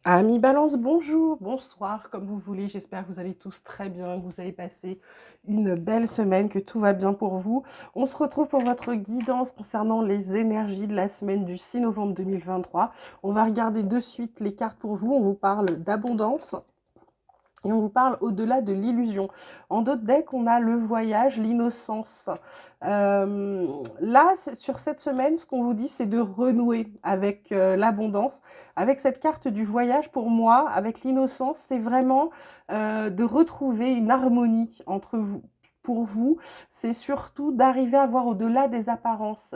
Amis Balance, bonjour, bonsoir, comme vous voulez. J'espère que vous allez tous très bien, que vous avez passé une belle semaine, que tout va bien pour vous. On se retrouve pour votre guidance concernant les énergies de la semaine du 6 novembre 2023. On va regarder de suite les cartes pour vous. On vous parle d'abondance. Et on vous parle au-delà de l'illusion. En d'autres decks, on a le voyage, l'innocence. Là, sur cette semaine, ce qu'on vous dit, c'est de renouer avec l'abondance. Avec cette carte du voyage, pour moi, avec l'innocence, c'est vraiment de retrouver une harmonie entre vous. Pour vous, c'est surtout d'arriver à voir au-delà des apparences,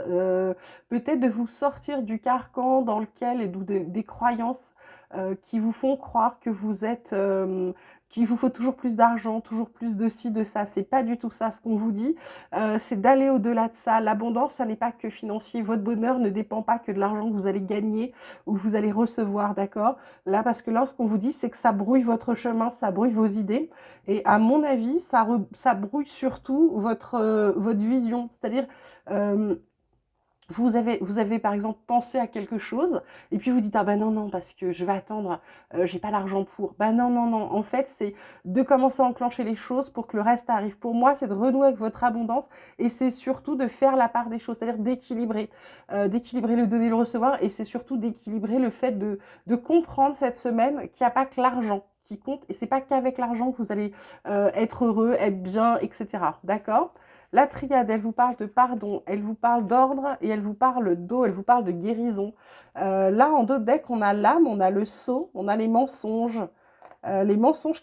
peut-être de vous sortir du carcan dans lequel et des croyances qui vous font croire que vous êtes qu'il vous faut toujours plus d'argent, toujours plus de ci, de ça. C'est pas du tout ça ce qu'on vous dit. C'est d'aller au-delà de ça. L'abondance, ça n'est pas que financier. Votre bonheur ne dépend pas que de l'argent que vous allez gagner ou que vous allez recevoir, d'accord? Là, parce que là, ce qu'on vous dit, c'est que ça brouille votre chemin, ça brouille vos idées. Et à mon avis, ça brouille surtout votre vision. C'est-à-dire, euh, vous avez par exemple pensé à quelque chose et puis vous dites ah ben non non parce que je vais attendre, j'ai pas l'argent pour. Ben non non non. En fait c'est de commencer à enclencher les choses pour que le reste arrive. Pour moi c'est de renouer avec votre abondance et c'est surtout de faire la part des choses, c'est-à-dire d'équilibrer le donner le recevoir et c'est surtout d'équilibrer le fait de comprendre cette semaine qu'il n'y a pas que l'argent qui compte et c'est pas qu'avec l'argent que vous allez être heureux, être bien, etc. D'accord? La triade, elle vous parle de pardon, elle vous parle d'ordre et elle vous parle d'eau, elle vous parle de guérison. Là, en d'autres decks, on a l'âme, on a le sceau, on a les mensonges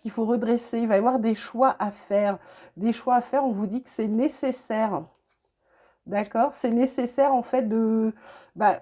qu'il faut redresser. Il va y avoir des choix à faire. Des choix à faire, on vous dit que c'est nécessaire. D'accord? C'est nécessaire, en fait, de... Bah,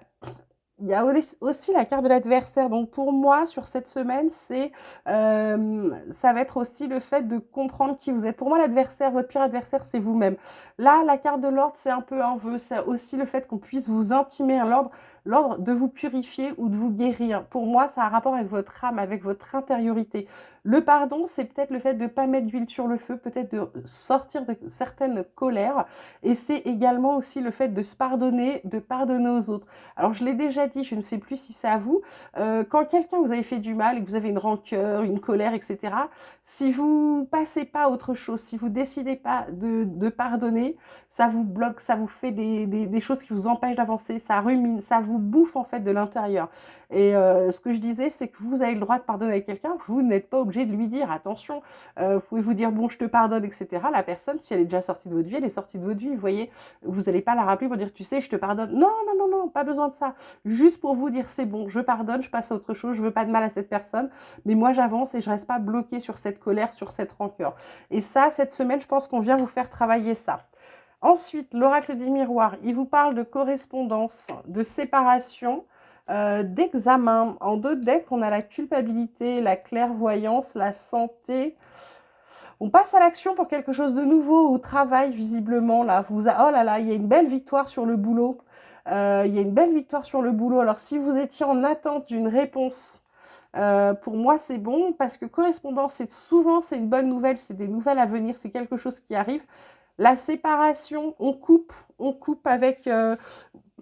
il y a aussi la carte de l'adversaire. Donc pour moi, sur cette semaine, ça va être aussi le fait de comprendre qui vous êtes. Pour moi, l'adversaire, votre pire adversaire, c'est vous-même. Là, la carte de l'ordre, c'est un peu un vœu. C'est aussi le fait qu'on puisse vous intimer à l'ordre de vous purifier ou de vous guérir. Pour moi, ça a un rapport avec votre âme, avec votre intériorité. Le pardon, c'est peut-être le fait de ne pas mettre d'huile sur le feu, peut-être de sortir de certaines colères. Et c'est également aussi le fait de se pardonner, de pardonner aux autres. Alors, je l'ai déjà dit, je ne sais plus si c'est à vous, quand quelqu'un vous avez fait du mal et que vous avez une rancœur, une colère, etc., si vous passez pas à autre chose, si vous décidez pas de pardonner, ça vous bloque, ça vous fait des choses qui vous empêchent d'avancer, ça rumine, ça vous bouffe en fait de l'intérieur. Et ce que je disais, c'est que vous avez le droit de pardonner à quelqu'un, vous n'êtes pas obligé de lui dire, attention, vous pouvez vous dire, bon, je te pardonne, etc. La personne, si elle est déjà sortie de votre vie, elle est sortie de votre vie, vous voyez, vous n'allez pas la rappeler pour dire, tu sais, je te pardonne. Non, non, non, non, pas besoin de ça. Juste pour vous dire, c'est bon, je pardonne, je passe à autre chose, je veux pas de mal à cette personne, mais moi j'avance et je reste pas bloquée sur cette colère, sur cette rancœur. Et ça, cette semaine, je pense qu'on vient vous faire travailler ça. Ensuite, l'oracle des miroirs, il vous parle de correspondance, de séparation, d'examen. En deux decks, on a la culpabilité, la clairvoyance, la santé. On passe à l'action pour quelque chose de nouveau au travail, visiblement. Là, oh là là, il y a une belle victoire sur le boulot. Il y a une belle victoire sur le boulot. Alors, si vous étiez en attente d'une réponse, pour moi, c'est bon parce que correspondance, c'est une bonne nouvelle, c'est des nouvelles à venir, c'est quelque chose qui arrive. La séparation, on coupe avec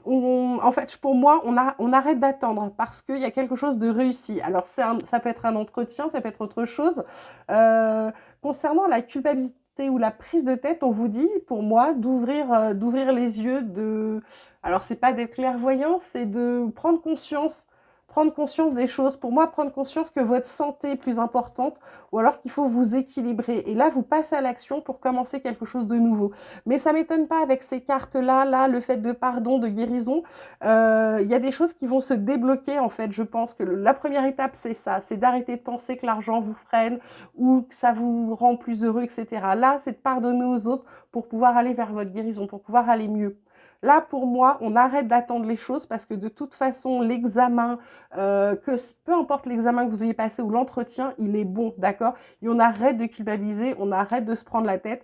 en fait, pour moi, on arrête d'attendre parce qu'il y a quelque chose de réussi. Alors, ça peut être un entretien, ça peut être autre chose. Euh, Concernant la culpabilité ou la prise de tête, on vous dit, pour moi, d'ouvrir les yeux, alors c'est pas d'être clairvoyant, c'est de prendre conscience des choses. Pour moi, prendre conscience que votre santé est plus importante ou alors qu'il faut vous équilibrer. Et là, vous passez à l'action pour commencer quelque chose de nouveau. Mais ça m'étonne pas avec ces cartes-là, là, le fait de pardon, de guérison. Il y a des choses qui vont se débloquer, en fait. Je pense que la première étape, c'est ça. C'est d'arrêter de penser que l'argent vous freine ou que ça vous rend plus heureux, etc. Là, c'est de pardonner aux autres pour pouvoir aller vers votre guérison, pour pouvoir aller mieux. Là, pour moi, on arrête d'attendre les choses parce que de toute façon, l'examen, peu importe l'examen que vous ayez passé ou l'entretien, il est bon, d'accord? Et on arrête de culpabiliser, on arrête de se prendre la tête.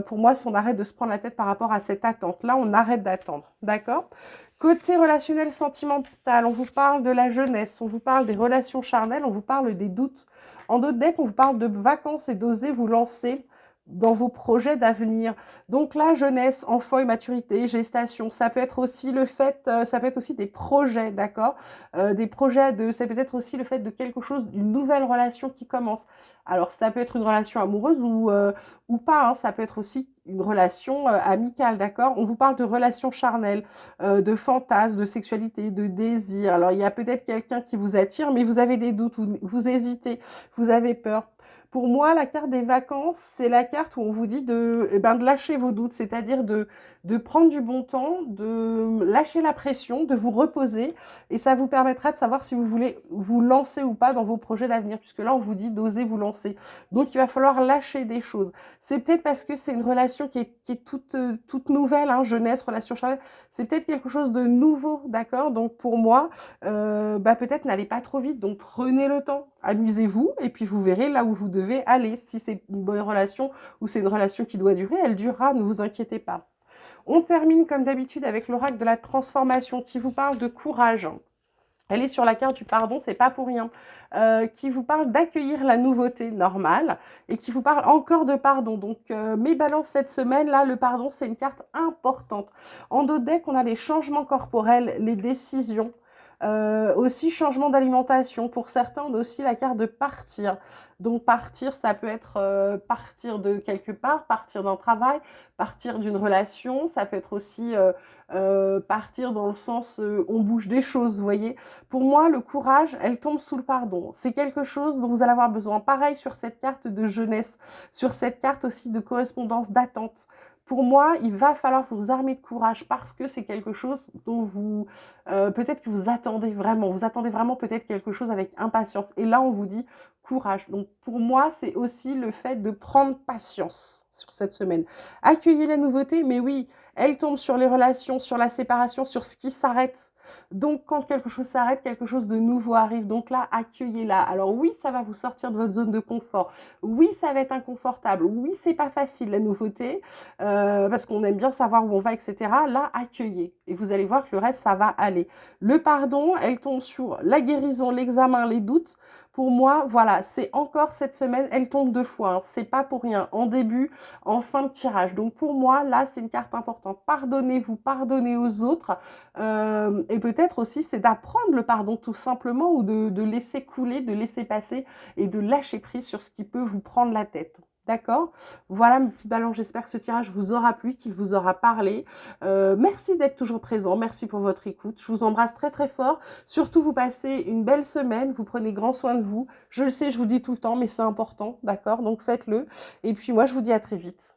Pour moi, si on arrête de se prendre la tête par rapport à cette attente-là, on arrête d'attendre, d'accord? Côté relationnel sentimental, on vous parle de la jeunesse, on vous parle des relations charnelles, on vous parle des doutes. En d'autres decks, on vous parle de vacances et d'oser vous lancer dans vos projets d'avenir. Donc là, jeunesse, enfant et maturité, gestation, ça peut être aussi le fait, ça peut être aussi des projets, d'accord? Des projets ça peut être aussi le fait de quelque chose, d'une nouvelle relation qui commence. Alors ça peut être une relation amoureuse ou pas, hein, ça peut être aussi une relation amicale, d'accord? On vous parle de relations charnelles, de fantasmes, de sexualité, de désir. Alors il y a peut-être quelqu'un qui vous attire, mais vous avez des doutes, vous hésitez, vous avez peur. Pour moi, la carte des vacances, c'est la carte où on vous dit de lâcher vos doutes, c'est-à-dire de prendre du bon temps, de lâcher la pression, de vous reposer, et ça vous permettra de savoir si vous voulez vous lancer ou pas dans vos projets d'avenir, puisque là, on vous dit d'oser vous lancer. Donc, il va falloir lâcher des choses. C'est peut-être parce que c'est une relation qui est toute nouvelle, hein, jeunesse, relation charnelle. C'est peut-être quelque chose de nouveau, d'accord? Donc, pour moi, peut-être n'allez pas trop vite, donc prenez le temps, amusez-vous, et puis vous verrez là où vous devez aller. Si c'est une bonne relation ou c'est une relation qui doit durer, elle durera, ne vous inquiétez pas. On termine comme d'habitude avec l'oracle de la transformation qui vous parle de courage. Elle est sur la carte du pardon, c'est pas pour rien. Qui vous parle d'accueillir la nouveauté normale et qui vous parle encore de pardon. Donc, mes balances cette semaine, là, le pardon, c'est une carte importante. En dos de deck, on a les changements corporels, les décisions. Aussi changement d'alimentation. Pour certains, on a aussi la carte de partir. Donc partir, ça peut être partir de quelque part, partir d'un travail, partir d'une relation. Ça peut être aussi partir dans le sens on bouge des choses, vous voyez. Pour moi, le courage, elle tombe sous le pardon. C'est quelque chose dont vous allez avoir besoin. Pareil sur cette carte de jeunesse, sur cette carte aussi de correspondance, d'attente. Pour moi, il va falloir vous armer de courage parce que c'est quelque chose dont peut-être que vous attendez vraiment peut-être quelque chose avec impatience. Et là, on vous dit courage. Donc pour moi, c'est aussi le fait de prendre patience sur cette semaine. Accueillez la nouveauté, mais oui, elle tombe sur les relations, sur la séparation, sur ce qui s'arrête. Donc quand quelque chose s'arrête, quelque chose de nouveau arrive. Donc là, accueillez-la. Alors oui, ça va vous sortir de votre zone de confort. Oui, ça va être inconfortable. Oui, c'est pas facile la nouveauté parce qu'on aime bien savoir où on va, etc. Là, accueillez et vous allez voir que le reste, ça va aller. Le pardon, elle tombe sur la guérison, l'examen, les doutes. Pour moi, voilà, c'est encore cette semaine, elle tombe deux fois. Hein. C'est pas pour rien. En début, en fin de tirage. Donc pour moi, là, c'est une carte importante. Pardonnez-vous, pardonnez aux autres. Et peut-être aussi, c'est d'apprendre le pardon tout simplement ou de laisser couler, de laisser passer et de lâcher prise sur ce qui peut vous prendre la tête. D'accord? Voilà mes petites balances, j'espère que ce tirage vous aura plu, qu'il vous aura parlé. Merci d'être toujours présent, merci pour votre écoute. Je vous embrasse très très fort. Surtout, vous passez une belle semaine, vous prenez grand soin de vous. Je le sais, je vous le dis tout le temps, mais c'est important, d'accord? Donc faites-le. Et puis moi, je vous dis à très vite.